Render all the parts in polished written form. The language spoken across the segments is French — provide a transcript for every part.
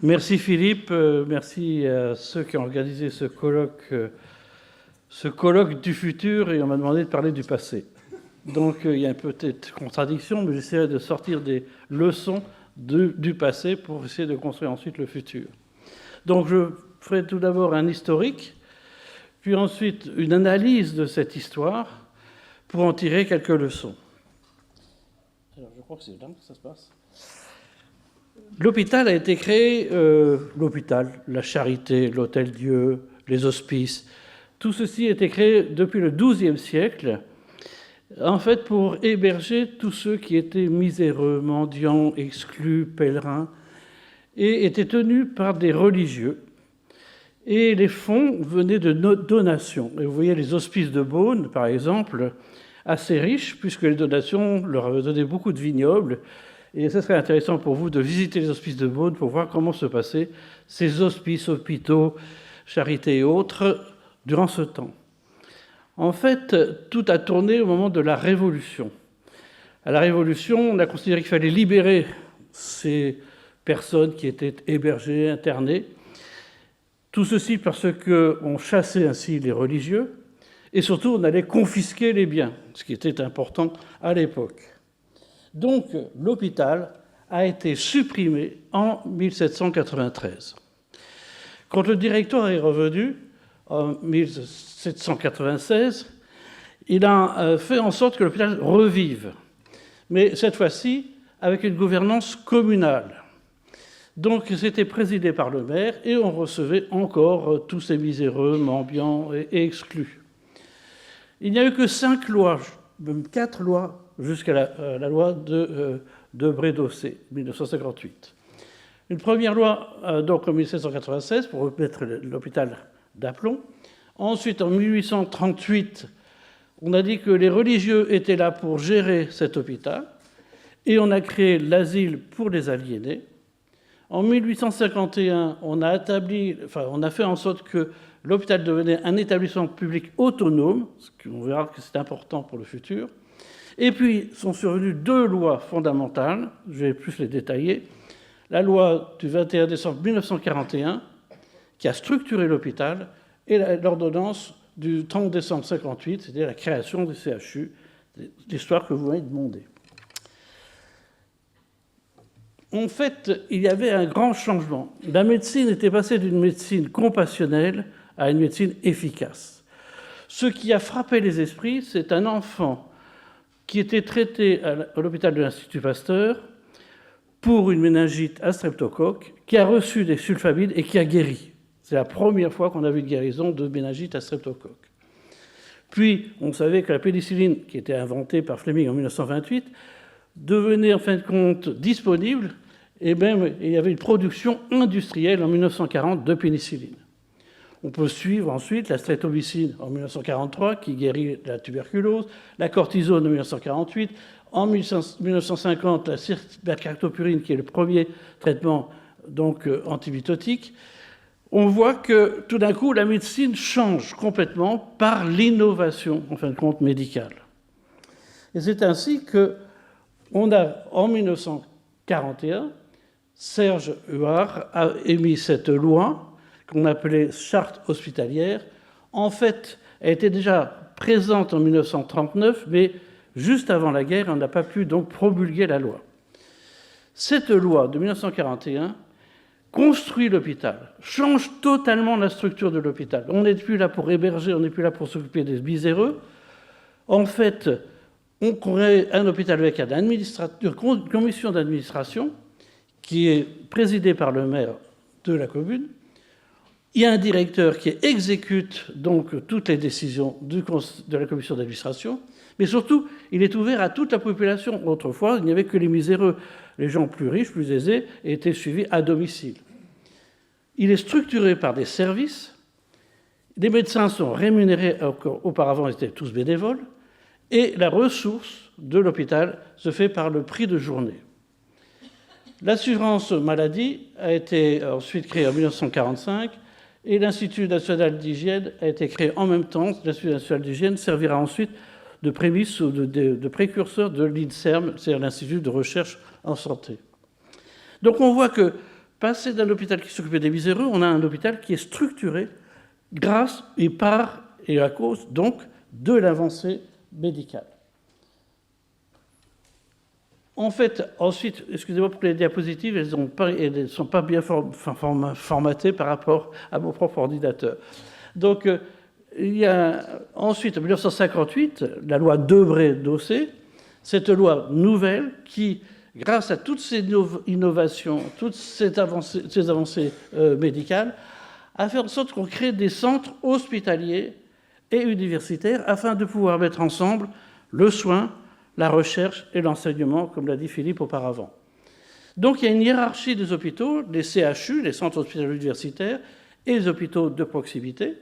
Merci Philippe, merci à ceux qui ont organisé ce colloque du futur, et on m'a demandé de parler du passé. Donc il y a peut-être contradiction, mais j'essaierai de sortir des leçons du passé pour essayer de construire ensuite le futur. Donc je ferai tout d'abord un historique, puis ensuite une analyse de cette histoire pour en tirer quelques leçons. Alors je crois que c'est là que ça se passe. L'hôpital a été créé, l'hôpital, la charité, l'hôtel-Dieu, les hospices, tout ceci a été créé depuis le XIIe siècle, en fait pour héberger tous ceux qui étaient miséreux, mendiants, exclus, pèlerins, et étaient tenus par des religieux. Et les fonds venaient de donations. Et vous voyez les hospices de Beaune, par exemple, assez riches, puisque les donations leur avaient donné beaucoup de vignobles. Et ce serait intéressant pour vous de visiter les hospices de Beaune pour voir comment se passaient ces hospices, hôpitaux, charités et autres durant ce temps. En fait, tout a tourné au moment de la Révolution. À la Révolution, on a considéré qu'il fallait libérer ces personnes qui étaient hébergées, internées. Tout ceci parce qu'on chassait ainsi les religieux et surtout on allait confisquer les biens, ce qui était important à l'époque. Donc l'hôpital a été supprimé en 1793. Quand le directoire est revenu en 1796, il a fait en sorte que l'hôpital revive, mais cette fois-ci avec une gouvernance communale. Donc c'était présidé par le maire et on recevait encore tous ces miséreux, mendiants et exclus. Il n'y a eu que 5 lois, même 4 lois, jusqu'à la loi de Brédossé, 1958. Une première loi, donc en 1796, pour remettre l'hôpital d'aplomb. Ensuite, en 1838, on a dit que les religieux étaient là pour gérer cet hôpital, et on a créé l'asile pour les aliénés. En 1851, on a fait en sorte que l'hôpital devenait un établissement public autonome, ce qu'on verra que c'est important pour le futur. Et puis sont survenues 2 lois fondamentales, je vais plus les détailler. La loi du 21 décembre 1941, qui a structuré l'hôpital, et l'ordonnance du 30 décembre 1958, c'est-à-dire la création du CHU, l'histoire que vous m'avez demandé. En fait, il y avait un grand changement. La médecine était passée d'une médecine compassionnelle à une médecine efficace. Ce qui a frappé les esprits, c'est un enfant qui était traité à l'hôpital de l'Institut Pasteur pour une méningite à streptocoque, qui a reçu des sulfamides et qui a guéri. C'est la première fois qu'on a vu une guérison de méningite à streptocoque. Puis, on savait que la pénicilline, qui était inventée par Fleming en 1928, devenait en fin de compte disponible, et même il y avait une production industrielle en 1940 de pénicilline. On peut suivre ensuite la streptomycine en 1943, qui guérit la tuberculose, la cortisone en 1948, en 1950, la cipercactopurine, qui est le premier traitement donc antibiotique. On voit que tout d'un coup, la médecine change complètement par l'innovation, en fin de compte, médicale. Et c'est ainsi qu'on a, en 1941, Serge Huard a émis cette loi qu'on appelait charte hospitalière. En fait, elle était déjà présente en 1939, mais juste avant la guerre, on n'a pas pu donc promulguer la loi. Cette loi de 1941 construit l'hôpital, change totalement la structure de l'hôpital. On n'est plus là pour héberger, on n'est plus là pour s'occuper des miséreux. En fait, on crée un hôpital avec une commission d'administration qui est présidée par le maire de la commune. Il y a un directeur qui exécute donc toutes les décisions de la commission d'administration, mais surtout, il est ouvert à toute la population. Autrefois, il n'y avait que les miséreux. Les gens plus riches, plus aisés, étaient suivis à domicile. Il est structuré par des services. Les médecins sont rémunérés, auparavant ils étaient tous bénévoles, Et la ressource de l'hôpital se fait par le prix de journée. L'assurance maladie a été ensuite créée en 1945 et l'Institut national d'hygiène a été créé en même temps. L'Institut national d'hygiène servira ensuite de prémisse ou de précurseur de l'INSERM, c'est-à-dire l'Institut de recherche en santé. Donc on voit que, passé d'un hôpital qui s'occupait des miséreux, on a un hôpital qui est structuré grâce et par et à cause donc de l'avancée médicale. En fait, ensuite, excusez-moi pour les diapositives, elles ne sont pas bien formatées par rapport à mon propre ordinateur. Donc, il y a ensuite, en 1958, la loi Debré-Dossé, cette loi nouvelle qui, grâce à toutes ces innovations, toutes ces avancées médicales, a fait en sorte qu'on crée des centres hospitaliers et universitaires afin de pouvoir mettre ensemble le soin, la recherche et l'enseignement, comme l'a dit Philippe auparavant. Donc il y a une hiérarchie des hôpitaux, les CHU, les centres hospitaliers universitaires, et les hôpitaux de proximité.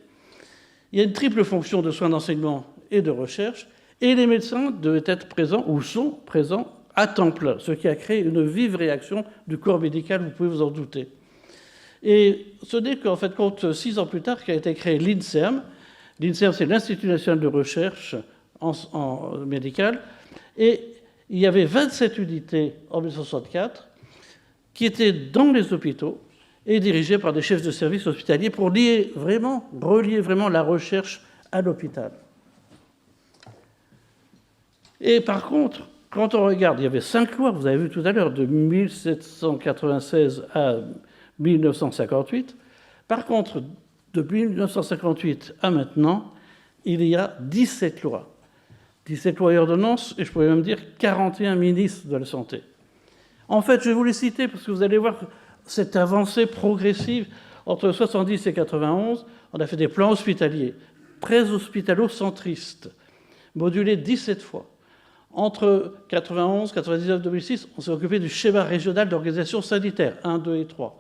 Il y a une triple fonction de soins, d'enseignement et de recherche, et les médecins devaient être présents ou sont présents à temps plein, ce qui a créé une vive réaction du corps médical, vous pouvez vous en douter. Et ce n'est qu'en fait, compte 6 ans plus tard, qu'a été créé l'INSERM. L'INSERM, c'est l'Institut national de recherche en médical. Et il y avait 27 unités en 1964 qui étaient dans les hôpitaux et dirigées par des chefs de service hospitaliers pour relier vraiment la recherche à l'hôpital. Et par contre, quand on regarde, il y avait 5 lois, vous avez vu tout à l'heure, de 1796 à 1958. Par contre, depuis 1958 à maintenant, il y a 17 lois. 17 lois et ordonnances, et je pourrais même dire 41 ministres de la Santé. En fait, je vais vous les citer parce que vous allez voir cette avancée progressive. Entre 70 et 91, on a fait des plans hospitaliers, très hospitalo-centristes, modulés 17 fois. Entre 91, 99, 2006, on s'est occupé du schéma régional d'organisation sanitaire, 1, 2 et 3.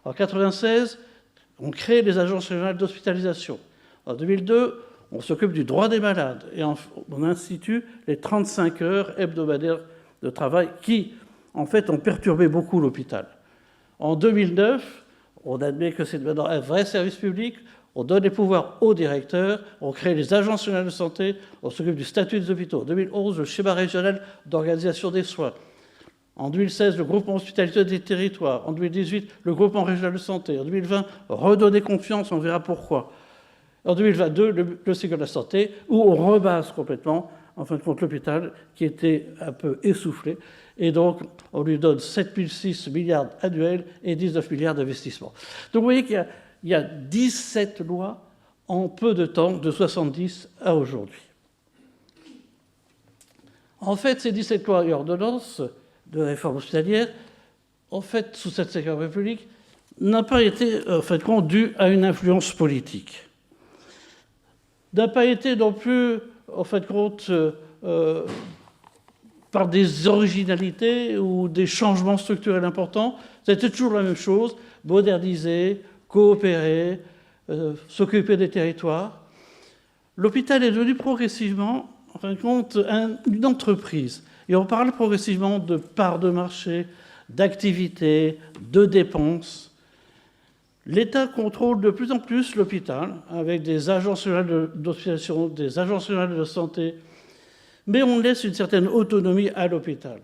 En 96, on crée les agences régionales d'hospitalisation. En 2002, on s'occupe du droit des malades et on institue les 35 heures hebdomadaires de travail qui, en fait, ont perturbé beaucoup l'hôpital. En 2009, on admet que c'est maintenant un vrai service public, on donne les pouvoirs aux directeurs, on crée les agences régionales de santé, on s'occupe du statut des hôpitaux. En 2011, le schéma régional d'organisation des soins. En 2016, le groupement hospitalier des territoires. En 2018, le groupement régional de santé. En 2020, redonner confiance, on verra pourquoi. En 2022, le Ségur de la santé, où on rebase complètement, en fin de compte, l'hôpital, qui était un peu essoufflé. Et donc, on lui donne 7,6 milliards annuels et 19 milliards d'investissements. Donc, vous voyez qu'il y a 17 lois en peu de temps, de 70 à aujourd'hui. En fait, ces 17 lois et ordonnances de réforme hospitalière, en fait, sous cette Ve République, n'a pas été, en fait, due à une influence politique. N'a pas été non plus, en fait, par des originalités ou des changements structurels importants. C'était toujours la même chose, moderniser, coopérer, s'occuper des territoires. L'hôpital est devenu progressivement, en fin de compte, une entreprise. Et on parle progressivement de parts de marché, d'activités, de dépenses. L'État contrôle de plus en plus l'hôpital, avec des agences régionales d'hospitalisation, des agences régionales de santé, mais on laisse une certaine autonomie à l'hôpital.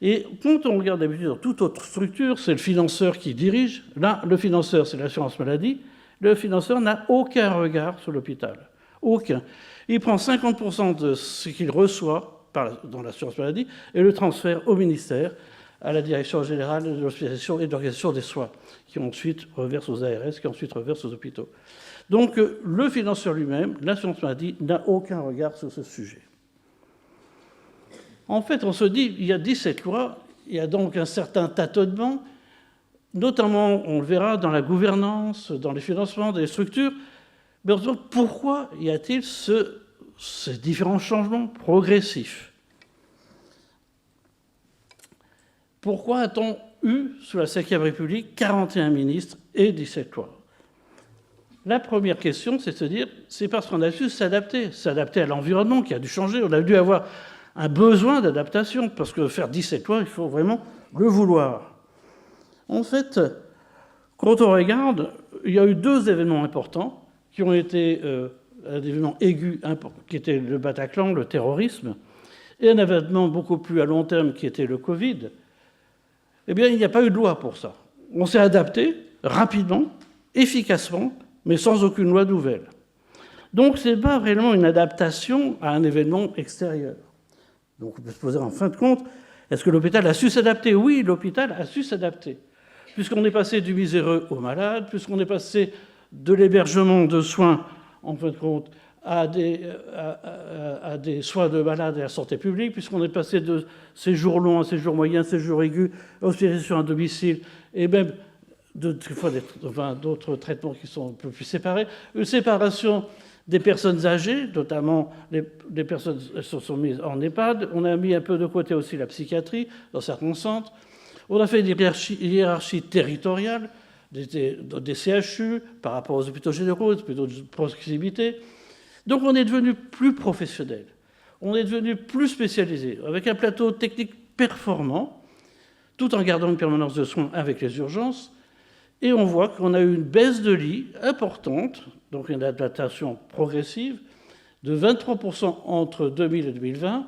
Et quand on regarde d'habitude dans toute autre structure, c'est le financeur qui dirige. Là, le financeur, c'est l'assurance maladie. Le financeur n'a aucun regard sur l'hôpital. Aucun. Il prend 50% de ce qu'il reçoit dans l'assurance maladie et le transfère au ministère, à la Direction générale de l'hospitalisation et de l'organisation des soins, qui ensuite reverse aux ARS, qui ensuite reverse aux hôpitaux. Donc, le financeur lui-même, l'assurance maladie, n'a aucun regard sur ce sujet. En fait, on se dit, il y a 17 lois, il y a donc un certain tâtonnement, notamment, on le verra, dans la gouvernance, dans les financements des structures. Mais on se demande pourquoi y a-t-il ces différents changements progressifs? Pourquoi a-t-on eu, sous la Ve République, 41 ministres et 17 lois? La première question, c'est de se dire, c'est parce qu'on a su s'adapter à l'environnement qui a dû changer. On a dû avoir un besoin d'adaptation, parce que faire 17 lois, il faut vraiment le vouloir. En fait, quand on regarde, il y a eu 2 événements importants qui ont été un événement aigu, qui était le Bataclan, le terrorisme, et un événement beaucoup plus à long terme qui était le Covid. Eh bien, il n'y a pas eu de loi pour ça. On s'est adapté rapidement, efficacement, mais sans aucune loi nouvelle. Donc, ce n'est pas réellement une adaptation à un événement extérieur. Donc, on peut se poser en fin de compte, est-ce que l'hôpital a su s'adapter? Oui, l'hôpital a su s'adapter. Puisqu'on est passé du miséreux au malade, puisqu'on est passé de l'hébergement de soins, en fin de compte, à des soins de malades et à la santé publique, puisqu'on est passé de séjours longs à séjours moyens, séjours aigus, hospitalisation à domicile, et même d'autres traitements qui sont un peu plus séparés. Une séparation des personnes âgées, notamment les personnes se sont mises en EHPAD. On a mis un peu de côté aussi la psychiatrie dans certains centres. On a fait une hiérarchie territoriale des CHU par rapport aux hôpitaux généraux, aux hôpitaux de proximité. Donc on est devenu plus professionnel, on est devenu plus spécialisé, avec un plateau technique performant, tout en gardant une permanence de soins avec les urgences. Et on voit qu'on a eu une baisse de lits importante, donc une adaptation progressive, de 23% entre 2000 et 2020.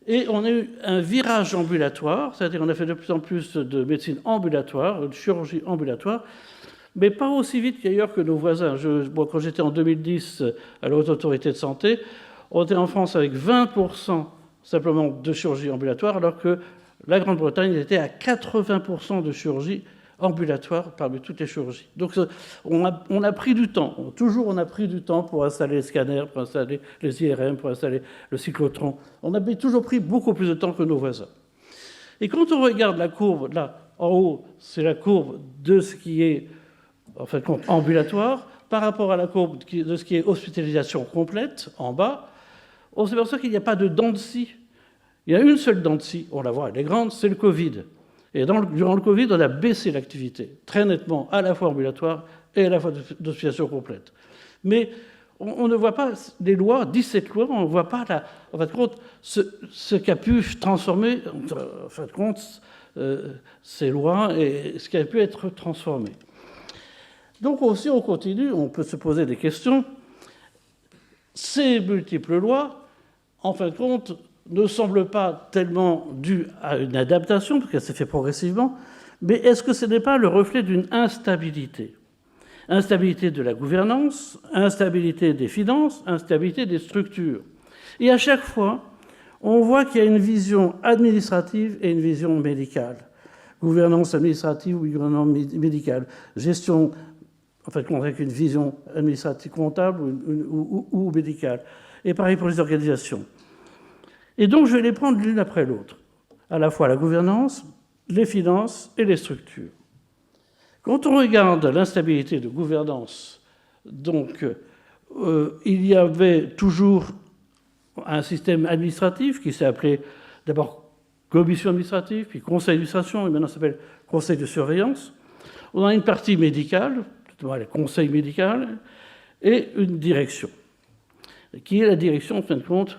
Et on a eu un virage ambulatoire, c'est-à-dire qu'on a fait de plus en plus de médecine ambulatoire, de chirurgie ambulatoire, mais pas aussi vite qu'ailleurs que nos voisins. Moi, quand j'étais en 2010 à la Haute Autorité de Santé, on était en France avec 20% simplement de chirurgie ambulatoire, alors que la Grande-Bretagne était à 80% de chirurgie ambulatoire parmi toutes les chirurgies. Donc on a pris du temps, toujours on a pris du temps pour installer les scanners, pour installer les IRM, pour installer le cyclotron. On a toujours pris beaucoup plus de temps que nos voisins. Et quand on regarde la courbe, là, en haut, c'est la courbe de ce qui est en fait ambulatoire, par rapport à la courbe de ce qui est hospitalisation complète, en bas, on s'aperçoit qu'il n'y a pas de dent de scie. Il y a une seule dent de scie, on la voit, elle est grande, c'est le Covid. Et durant le Covid, on a baissé l'activité, très nettement, à la fois ambulatoire et à la fois d'hospitalisation complète. Mais on ne voit pas les lois, 17 lois, on ne voit pas, en fin de compte, ce qu'a pu transformer, en fin de compte, ces lois et ce qui a pu être transformé. Donc aussi, on continue, on peut se poser des questions. Ces multiples lois, en fin de compte, ne semblent pas tellement dues à une adaptation, parce qu'elle s'est faite progressivement, mais est-ce que ce n'est pas le reflet d'une instabilité? Instabilité de la gouvernance, instabilité des finances, instabilité des structures. Et à chaque fois, on voit qu'il y a une vision administrative et une vision médicale. Gouvernance administrative ou gouvernance médicale. Gestion, en fait, avec une vision administrative comptable ou médicale. Et pareil pour les organisations. Et donc, je vais les prendre l'une après l'autre, à la fois la gouvernance, les finances et les structures. Quand on regarde l'instabilité de gouvernance, donc, il y avait toujours un système administratif qui s'est appelé d'abord commission administrative, puis conseil d'administration, et maintenant ça s'appelle conseil de surveillance. On a une partie médicale, le conseil médical, et une direction, qui est la direction, en fin de compte,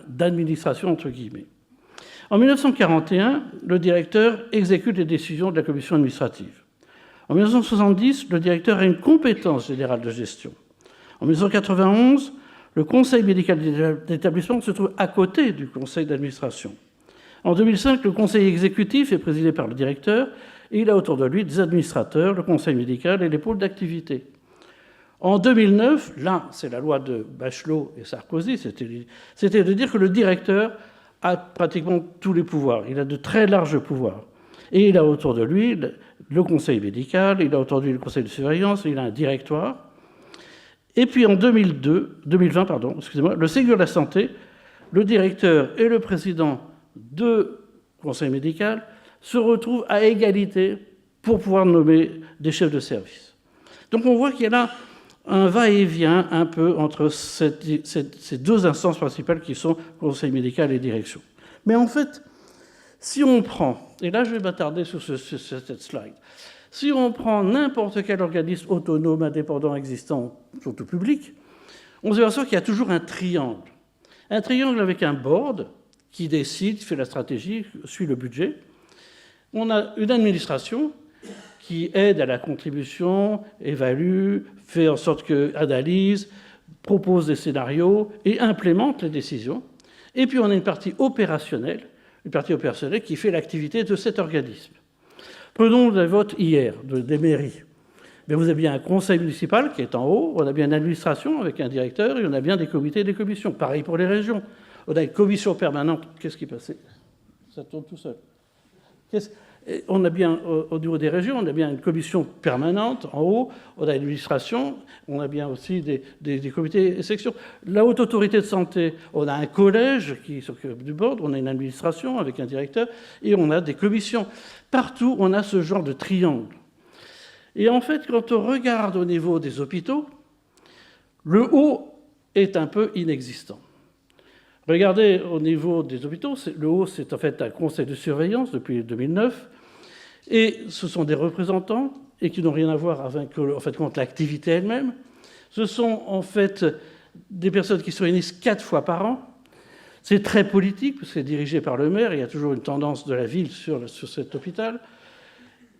d'administration, entre guillemets. En 1941, le directeur exécute les décisions de la commission administrative. En 1970, le directeur a une compétence générale de gestion. En 1991, le conseil médical d'établissement se trouve à côté du conseil d'administration. En 2005, le conseil exécutif est présidé par le directeur et il a autour de lui des administrateurs, le conseil médical et les pôles d'activité. En 2009, là, c'est la loi de Bachelot et Sarkozy, c'était de dire que le directeur a pratiquement tous les pouvoirs. Il a de très larges pouvoirs. Et il a autour de lui le conseil médical, il a autour de lui le conseil de surveillance, il a un directoire. Et puis en 2020, le Ségur de la Santé, le directeur et le président du conseil médical se retrouvent à égalité pour pouvoir nommer des chefs de service. Donc on voit qu'il y a là un va-et-vient un peu entre ces deux instances principales qui sont conseil médical et direction. Mais en fait, si on prend, et là je vais m'attarder sur cette slide, Si on prend n'importe quel organisme autonome, indépendant, existant, surtout public, on se aperçoit qu'il y a toujours un triangle. Un triangle avec un board qui décide, fait la stratégie, suit le budget. On a une administration qui aide à la contribution, évalue, fait en sorte que analyse, propose des scénarios et implémente les décisions. Et puis on a une partie opérationnelle qui fait l'activité de cet organisme. Prenons le vote hier des mairies. Mais vous avez bien un conseil municipal qui est en haut, on a bien une administration avec un directeur et on a bien des comités et des commissions. Pareil pour les régions. On a une commission permanente. Qu'est-ce qui est passé? Ça tourne tout seul. On a bien, au niveau des régions, on a bien une commission permanente en haut, on a une administration, on a bien aussi des comités et sections. La haute autorité de santé, on a un collège qui s'occupe du board, on a une administration avec un directeur et on a des commissions. Partout, on a ce genre de triangle. Et en fait, quand on regarde au niveau des hôpitaux, le haut est un peu inexistant. Regardez au niveau des hôpitaux, le haut, c'est en fait un conseil de surveillance depuis 2009, et ce sont des représentants, et qui n'ont rien à voir avec contre l'activité elle-même. Ce sont en fait des personnes qui se réunissent 4 fois par an. C'est très politique, parce que c'est dirigé par le maire, il y a toujours une tendance de la ville sur cet hôpital,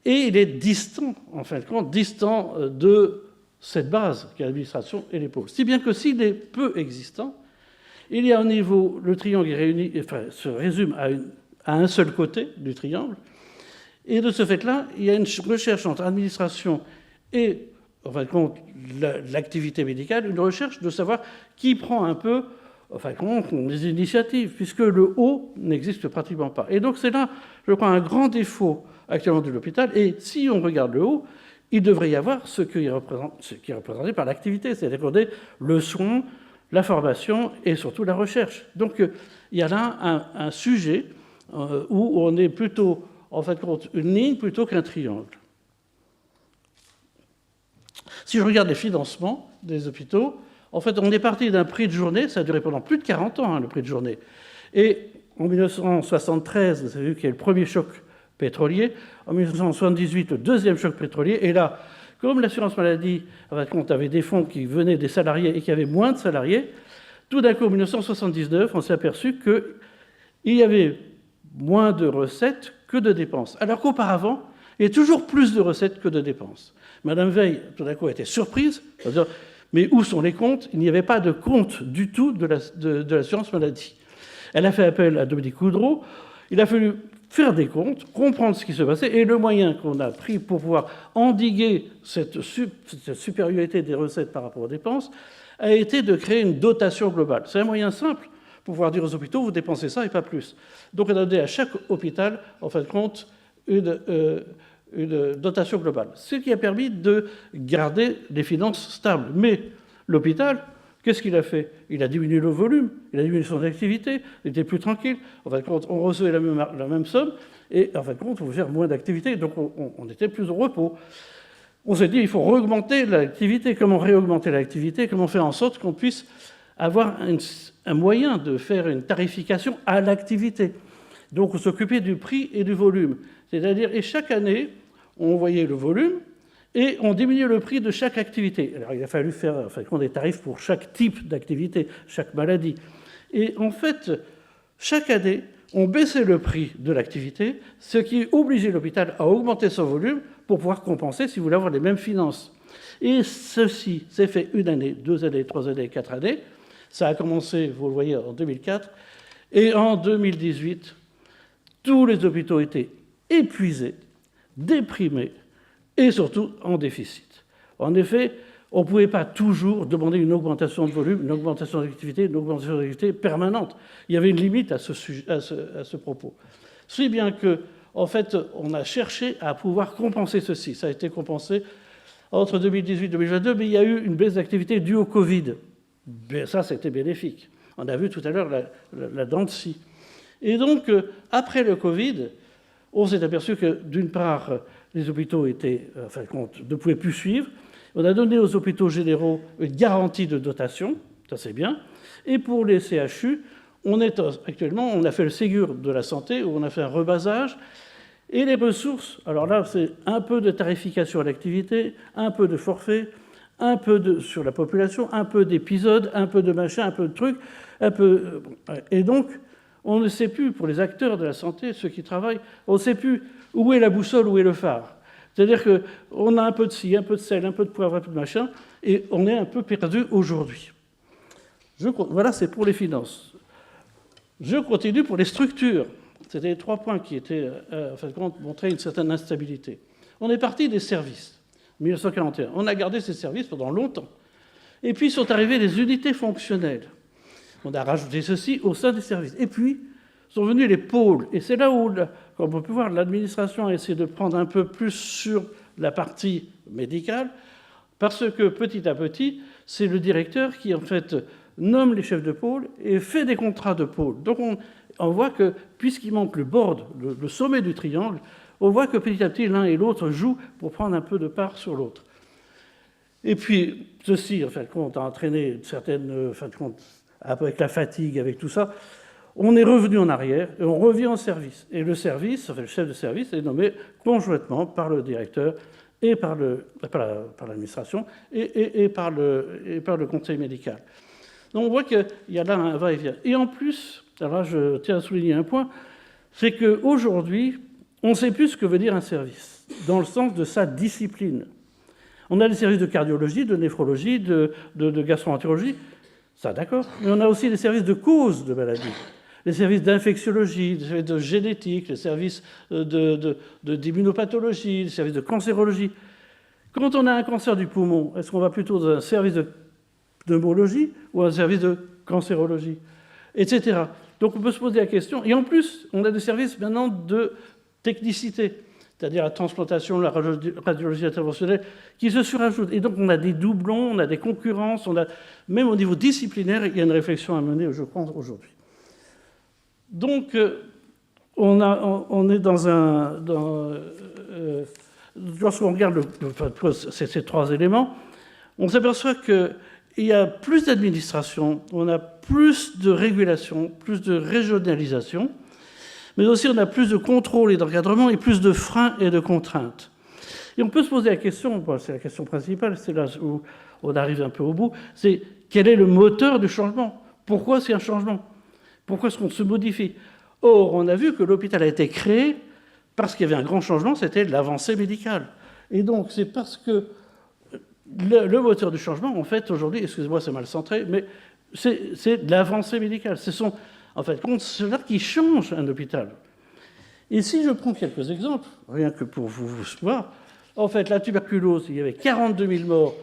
et il est distant, en fin de compte, distant de cette base qu'est l'administration et les pôles. Si bien que s'il est peu existant, il y a au niveau, le triangle se résume à un seul côté du triangle, et de ce fait-là, il y a une recherche entre administration et, en fin de compte, l'activité médicale, une recherche de savoir qui prend un peu, en fin de compte, les initiatives, puisque le haut n'existe pratiquement pas. Et donc c'est là, je crois, un grand défaut actuellement de l'hôpital, et si on regarde le haut, il devrait y avoir ce qui est représenté par l'activité, c'est-à-dire qu'on ait le soin, la formation et surtout la recherche. Donc il y a là un sujet où on est plutôt, en fait, une ligne plutôt qu'un triangle. Si je regarde les financements des hôpitaux, en fait, on est parti d'un prix de journée, ça a duré pendant plus de 40 ans, le prix de journée. Et en 1973, vous avez vu qu'il y a eu le premier choc pétrolier. En 1978, le deuxième choc pétrolier. Et là, comme l'assurance maladie, en fin de compte, avait des fonds qui venaient des salariés et qui avaient moins de salariés, tout d'un coup, en 1979, on s'est aperçu qu'il y avait moins de recettes que de dépenses. Alors qu'auparavant, il y avait toujours plus de recettes que de dépenses. Madame Veil, tout d'un coup, a été surprise. C'est-à-dire, mais où sont les comptes? Il n'y avait pas de compte du tout de l'assurance maladie. Elle a fait appel à Dominique Coudreau. Il a fallu faire des comptes, comprendre ce qui se passait, et le moyen qu'on a pris pour pouvoir endiguer cette supériorité des recettes par rapport aux dépenses a été de créer une dotation globale. C'est un moyen simple pour pouvoir dire aux hôpitaux, vous dépensez ça et pas plus. Donc on a donné à chaque hôpital, en fin de compte, une dotation globale, ce qui a permis de garder les finances stables. Mais l'hôpital, qu'est-ce qu'il a fait? Il a diminué le volume, il a diminué son activité, il était plus tranquille. En fin de compte, on recevait la même somme, et en fin de compte, on faisait moins d'activité, donc on était plus au repos. On s'est dit, il faut réaugmenter l'activité. Comment réaugmenter l'activité? Comment faire en sorte qu'on puisse avoir un moyen de faire une tarification à l'activité? Donc, on s'occupait du prix et du volume. C'est-à-dire, et chaque année, on voyait le volume, et on diminuait le prix de chaque activité. Alors, il a fallu faire des tarifs pour chaque type d'activité, chaque maladie. Et en fait, chaque année, on baissait le prix de l'activité, ce qui obligeait l'hôpital à augmenter son volume pour pouvoir compenser si vous voulez avoir les mêmes finances. Et ceci s'est fait 1 année, 2 années, 3 années, 4 années. Ça a commencé, vous le voyez, en 2004. Et en 2018, tous les hôpitaux étaient épuisés, déprimés, et surtout en déficit. En effet, on ne pouvait pas toujours demander une augmentation de volume, une augmentation d'activité, une augmentation d'activité permanente. Il y avait une limite à ce propos. Si bien que, en fait, on a cherché à pouvoir compenser ceci. Ça a été compensé entre 2018 et 2022, mais il y a eu une baisse d'activité due au Covid. Mais ça, c'était bénéfique. On a vu tout à l'heure la dent de scie. Et donc, après le Covid, on s'est aperçu que, d'une part, les hôpitaux ne pouvaient plus suivre. On a donné aux hôpitaux généraux une garantie de dotation, ça c'est bien. Et pour les CHU, on a fait le Ségur de la santé, où on a fait un rebasage. Et les ressources, alors là, c'est un peu de tarification à l'activité, un peu de forfait, un peu sur la population, un peu d'épisodes, un peu de machin, un peu de trucs, un peu... Et donc, on ne sait plus, pour les acteurs de la santé, ceux qui travaillent, on ne sait plus où est la boussole, où est le phare. C'est-à-dire qu'on a un peu de ci, un peu de sel, un peu de poivre, un peu de machin, et on est un peu perdu aujourd'hui. Voilà, c'est pour les finances. Je continue pour les structures. C'était les 3 points qui étaient, en fin de compte, montraient une certaine instabilité. On est parti des services, 1941. On a gardé ces services pendant longtemps. Et puis sont arrivées les unités fonctionnelles. On a rajouté ceci au sein des services. Et puis sont venus les pôles. Et c'est là où, comme on peut voir, l'administration a essayé de prendre un peu plus sur la partie médicale, parce que petit à petit, c'est le directeur qui, en fait, nomme les chefs de pôle et fait des contrats de pôle. Donc on voit que, puisqu'il manque le board, le sommet du triangle, on voit que petit à petit, l'un et l'autre jouent pour prendre un peu de part sur l'autre. Et puis, ceci, en fin de compte, a entraîné une certaine, en fin de compte, avec la fatigue, avec tout ça, on est revenu en arrière et on revient en service. Et le service, enfin le chef de service, est nommé conjointement par le directeur et par l'administration et par le conseil médical. Donc on voit qu'il y a là un va-et-vient. Et en plus, alors là je tiens à souligner un point, c'est qu'aujourd'hui, on ne sait plus ce que veut dire un service, dans le sens de sa discipline. On a des services de cardiologie, de néphrologie, de gastroentérologie, ça d'accord, mais on a aussi des services de cause de maladie, les services d'infectiologie, les services de génétique, les services d'immunopathologie, les services de cancérologie. Quand on a un cancer du poumon, est-ce qu'on va plutôt dans un service de pneumologie ou un service de cancérologie, etc. Donc on peut se poser la question. Et en plus, on a des services maintenant de technicité, c'est-à-dire la transplantation, la radiologie interventionnelle, qui se surajoutent. Et donc on a des doublons, on a des concurrences, même au niveau disciplinaire, il y a une réflexion à mener, je pense, aujourd'hui. Donc on est lorsqu'on regarde ces 3 éléments, on s'aperçoit qu'il y a plus d'administration, on a plus de régulation, plus de régionalisation, mais aussi on a plus de contrôle et d'encadrement et plus de freins et de contraintes. Et on peut se poser la question, c'est la question principale, c'est là où on arrive un peu au bout, c'est quel est le moteur du changement? Pourquoi c'est un changement? Pourquoi est-ce qu'on se modifie? Or, on a vu que l'hôpital a été créé parce qu'il y avait un grand changement, c'était l'avancée médicale. Et donc, c'est parce que le moteur du changement, en fait, aujourd'hui, excusez-moi, c'est mal centré, mais c'est l'avancée médicale. Ce sont, en fait, cela qui change un hôpital. Et si je prends quelques exemples, rien que pour vous voir, en fait, la tuberculose, il y avait 42 000 morts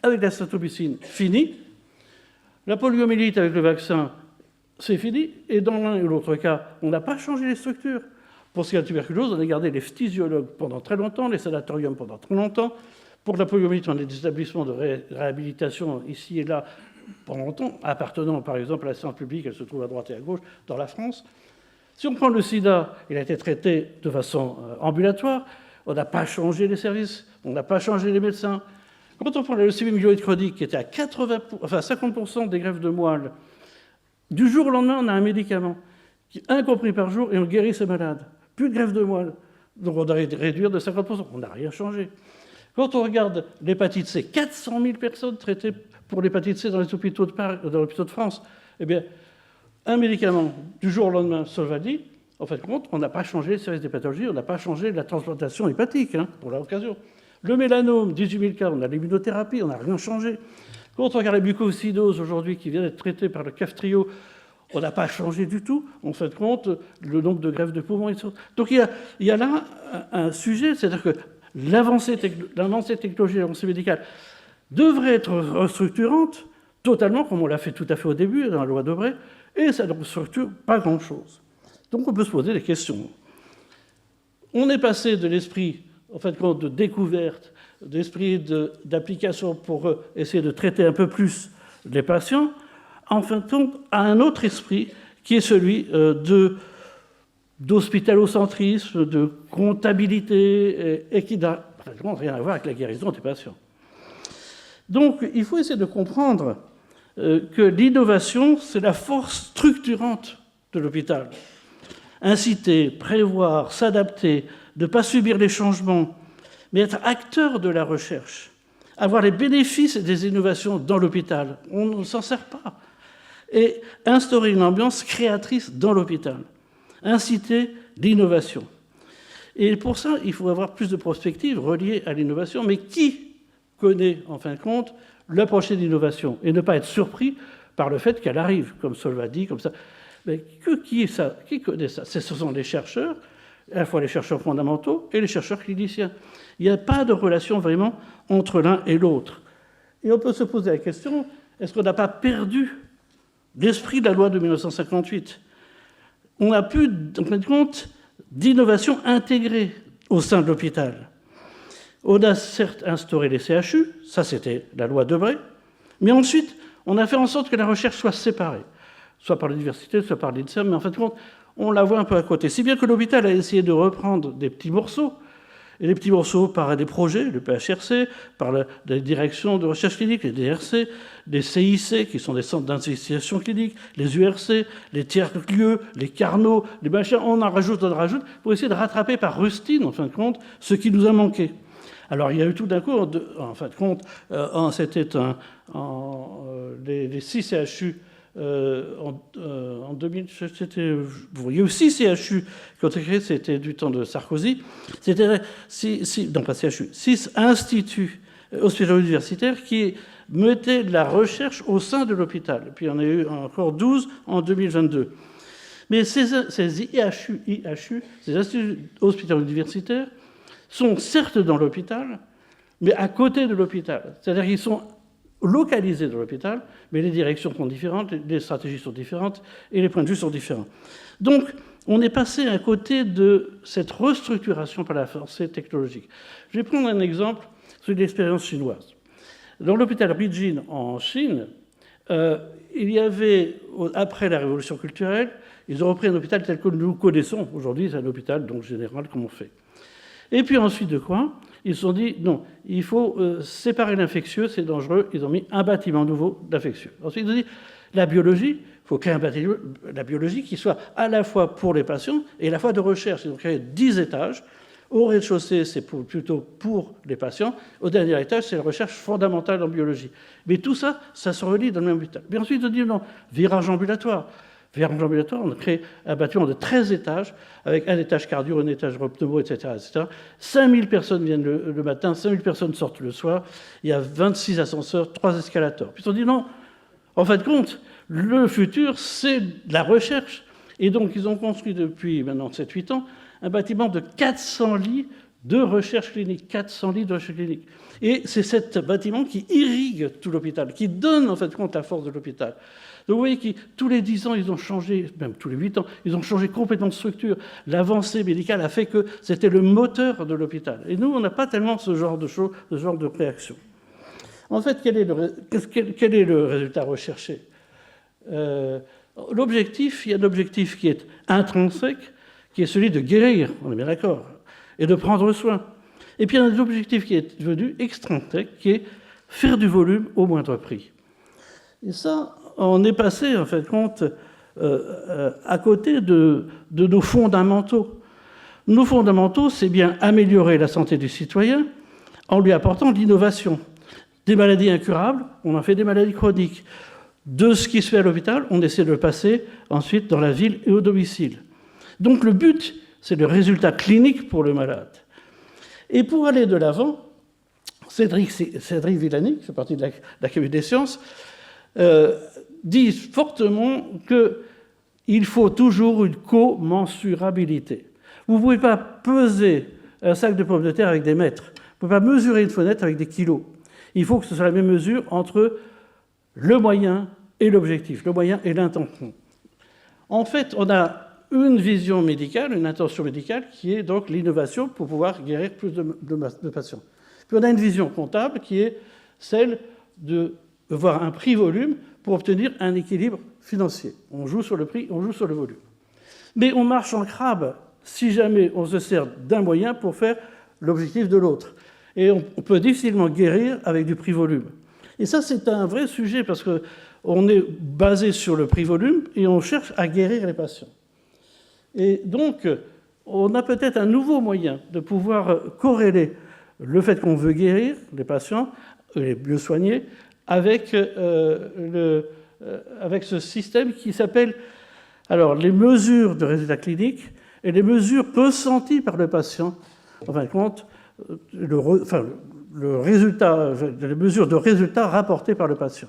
avec la streptomycine, fini. La poliomyélite avec le vaccin, c'est fini. Et dans l'un et l'autre cas, on n'a pas changé les structures. Pour ce qui est de la tuberculose, on a gardé les physiologues pendant très longtemps, les sanatoriums pendant très longtemps. Pour la poliomyélite, on a des établissements de réhabilitation ici et là pendant longtemps, appartenant par exemple à la science publique, elle se trouve à droite et à gauche dans la France. Si on prend le sida, il a été traité de façon ambulatoire, on n'a pas changé les services, on n'a pas changé les médecins. Quand on prend la leucémie myéloïde chronique, qui était à 50% des greffes de moelle, du jour au lendemain, on a un médicament, un comprimé par jour, et on guérit ces malades. Plus de greffe de moelle. Donc on doit réduire de 50%. On n'a rien changé. Quand on regarde l'hépatite C, 400 000 personnes traitées pour l'hépatite C dans les hôpitaux de France, eh bien, un médicament, du jour au lendemain, Sovaldi, en fait, on n'a pas changé les services d'hépatologie, on n'a pas changé la transplantation hépatique, pour l'occasion. Le mélanome, 18 000 cas, on a l'immunothérapie, on n'a rien changé. Quand on regarde la mucoviscidose aujourd'hui, qui vient d'être traitée par le Kaftrio, on n'a pas changé du tout, en fait, compte le nombre de greffes de poumons. Donc il y a là un sujet, c'est-à-dire que l'avancée technologique, l'avancée médicale devrait être restructurante, totalement, comme on l'a fait tout à fait au début, dans la loi Debré, et ça ne restructure pas grand-chose. Donc on peut se poser des questions. On est passé de l'esprit, en fait, de découverte, d'esprit d'application pour essayer de traiter un peu plus les patients, en fin de compte, à un autre esprit qui est celui d'hospitalocentrisme, de comptabilité, et qui n'a rien à voir avec la guérison des patients. Donc, il faut essayer de comprendre que l'innovation, c'est la force structurante de l'hôpital. Inciter, prévoir, s'adapter, de ne pas subir les changements, mais être acteur de la recherche, avoir les bénéfices des innovations dans l'hôpital. On ne s'en sert pas. Et instaurer une ambiance créatrice dans l'hôpital, inciter l'innovation. Et pour ça, il faut avoir plus de prospectives reliées à l'innovation, mais qui connaît, en fin de compte, la prochaine innovation et ne pas être surpris par le fait qu'elle arrive, comme Solvay dit, comme ça. Mais qui connaît ça? Ce sont les chercheurs, à la fois les chercheurs fondamentaux et les chercheurs cliniciens. Il n'y a pas de relation vraiment entre l'un et l'autre. Et on peut se poser la question, est-ce qu'on n'a pas perdu l'esprit de la loi de 1958? On n'a plus, en fin de compte, d'innovation intégrée au sein de l'hôpital. On a certes instauré les CHU, ça c'était la loi Debré, mais ensuite, on a fait en sorte que la recherche soit séparée, soit par l'université, soit par l'INSERM, mais en fin de compte, on la voit un peu à côté. Si bien que l'hôpital a essayé de reprendre des petits morceaux, et les petits morceaux par des projets, le PHRC, par la direction de recherche clinique, les DRC, les CIC, qui sont des centres d'investigation clinique, les URC, les tiers-lieux, les Carnot, les machins, on en rajoute, pour essayer de rattraper par rustine, en fin de compte, ce qui nous a manqué. Alors, il y a eu tout d'un coup, en fin de compte, c'était les 6 CHU en 2000, il y a eu 6 CHU qui ont été créés, c'était du temps de Sarkozy. C'était 6 instituts hospitalo universitaires qui mettaient de la recherche au sein de l'hôpital. Puis il y en a eu encore 12 en 2022. Mais ces IHU, ces instituts hospitalo universitaires, sont certes dans l'hôpital, mais à côté de l'hôpital. C'est-à-dire qu'ils sont localisés dans l'hôpital, mais les directions sont différentes, les stratégies sont différentes et les points de vue sont différents. Donc, on est passé à côté de cette restructuration par la force technologique. Je vais prendre un exemple sur l'expérience chinoise. Dans l'hôpital Beijing en Chine, il y avait, après la révolution culturelle, ils ont repris un hôpital tel que nous connaissons. Aujourd'hui, c'est un hôpital donc général comme on fait. Et puis ensuite de quoi, ils se sont dit, non, il faut séparer l'infectieux, c'est dangereux. Ils ont mis un bâtiment nouveau d'infectieux. Ensuite, ils ont dit, la biologie, il faut créer un bâtiment, la biologie qui soit à la fois pour les patients et à la fois de recherche. Ils ont créé 10 étages. Au rez-de-chaussée, c'est plutôt pour les patients. Au dernier étage, c'est la recherche fondamentale en biologie. Mais tout ça, ça se relie dans le même hôpital. Mais ensuite, ils ont dit, non, virage ambulatoire. Virage ambulatoire, on a créé un bâtiment de 13 étages, avec un étage cardio, un étage pneumo, etc. 5000 personnes viennent le matin, 5000 personnes sortent le soir. Il y a 26 ascenseurs, 3 escalators. Puis ils ont dit, non, en fin de compte, le futur, c'est la recherche. Et donc, ils ont construit depuis maintenant 7-8 ans un bâtiment de 400 lits de recherche clinique. 400 lits de recherche clinique. Et c'est ce bâtiment qui irrigue tout l'hôpital, qui donne en fait compte la force de l'hôpital. Donc vous voyez que tous les 10 ans, ils ont changé, même tous les 8 ans, ils ont changé complètement de structure. L'avancée médicale a fait que c'était le moteur de l'hôpital. Et nous, on n'a pas tellement ce genre de choses, ce genre de réaction. En fait, quel est le résultat recherché? L'objectif, il y a un objectif qui est intrinsèque, qui est celui de guérir, on est bien d'accord, et de prendre soin. Et puis il y a un objectif qui est devenu extrinsèque, qui est faire du volume au moindre prix. Et ça, on est passé, en fin de compte, à côté de nos fondamentaux. Nos fondamentaux, c'est bien améliorer la santé du citoyen en lui apportant de l'innovation. Des maladies incurables, on en fait des maladies chroniques. De ce qui se fait à l'hôpital, on essaie de le passer ensuite dans la ville et au domicile. Donc le but, c'est le résultat clinique pour le malade. Et pour aller de l'avant, Cédric Villani, qui fait partie de l'Académie des sciences, dit fortement qu'il faut toujours une commensurabilité. Vous ne pouvez pas peser un sac de pommes de terre avec des mètres. Vous ne pouvez pas mesurer une fenêtre avec des kilos. Il faut que ce soit la même mesure entre le moyen et l'objectif, le moyen et l'intention. En fait, on a une vision médicale, une intention médicale, qui est donc l'innovation pour pouvoir guérir plus de patients. Puis on a une vision comptable qui est celle de voir un prix-volume pour obtenir un équilibre financier. On joue sur le prix, on joue sur le volume. Mais on marche en crabe si jamais on se sert d'un moyen pour faire l'objectif de l'autre. Et on peut difficilement guérir avec du prix-volume. Et ça, c'est un vrai sujet parce qu'on est basé sur le prix-volume et on cherche à guérir les patients. Et donc, on a peut-être un nouveau moyen de pouvoir corréler le fait qu'on veut guérir les patients, les mieux soigner, avec ce système qui s'appelle alors les mesures de résultats cliniques et les mesures ressenties par le patient. En fin de compte, le résultat, les mesures de résultats rapportés par le patient.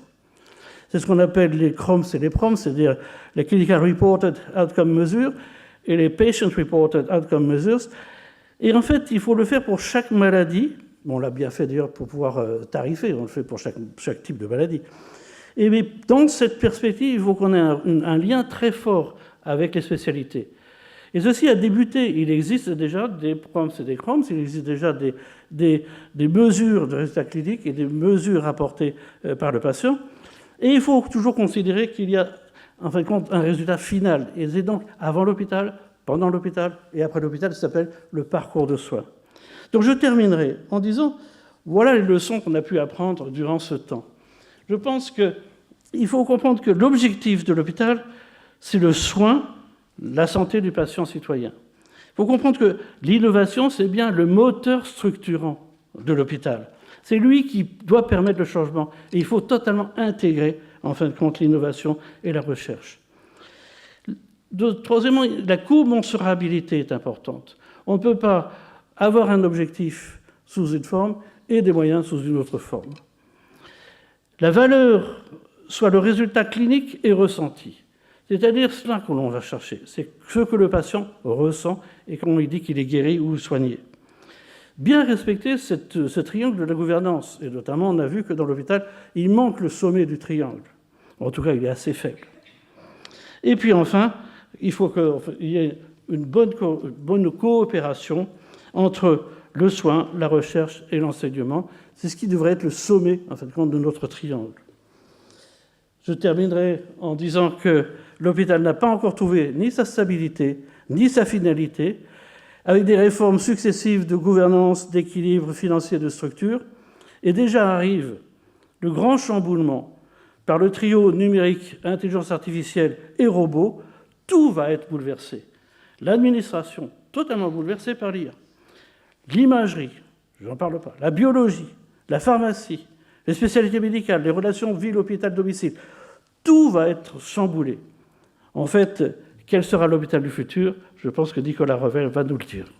C'est ce qu'on appelle les CROMS et les PROMS, c'est-à-dire les Clinical Reported Outcome Measures et les Patient Reported Outcome Measures. Et en fait, il faut le faire pour chaque maladie. Bon, on l'a bien fait d'ailleurs pour pouvoir tarifer, on le fait pour chaque type de maladie. Et mais dans cette perspective, il faut qu'on ait un lien très fort avec les spécialités. Et ceci a débuté. Il existe déjà des PROMS et des CROMS, il existe déjà des mesures de résultats cliniques et des mesures rapportées par le patient. Et il faut toujours considérer qu'il y a, en fin de compte, un résultat final. Et c'est donc avant l'hôpital, pendant l'hôpital et après l'hôpital, ça s'appelle le parcours de soins. Donc je terminerai en disant, voilà les leçons qu'on a pu apprendre durant ce temps. Je pense qu'il faut comprendre que l'objectif de l'hôpital, c'est le soin, la santé du patient citoyen. Il faut comprendre que l'innovation, c'est bien le moteur structurant de l'hôpital. C'est lui qui doit permettre le changement. Et il faut totalement intégrer, en fin de compte, l'innovation et la recherche. Troisièmement, la commensurabilité est importante. On ne peut pas avoir un objectif sous une forme et des moyens sous une autre forme. La valeur soit le résultat clinique et ressenti. C'est-à-dire cela que l'on va chercher. C'est ce que le patient ressent et qu'on lui dit qu'il est guéri ou soigné. Bien respecter ce triangle de la gouvernance. Et notamment, on a vu que dans l'hôpital, il manque le sommet du triangle. En tout cas, il est assez faible. Et puis enfin, il faut qu'il y ait une bonne coopération entre le soin, la recherche et l'enseignement. C'est ce qui devrait être le sommet, en fin de compte, de notre triangle. Je terminerai en disant que l'hôpital n'a pas encore trouvé ni sa stabilité, ni sa finalité, avec des réformes successives de gouvernance, d'équilibre financier, de structure. Et déjà arrive le grand chamboulement par le trio numérique, intelligence artificielle et robots. Tout va être bouleversé. L'administration, totalement bouleversée par l'IA. L'imagerie, je n'en parle pas. La biologie, la pharmacie, les spécialités médicales, les relations ville-hôpital-domicile. Tout va être chamboulé. En fait, quel sera l'hôpital du futur? Je pense que Nicolas Revel va nous le dire.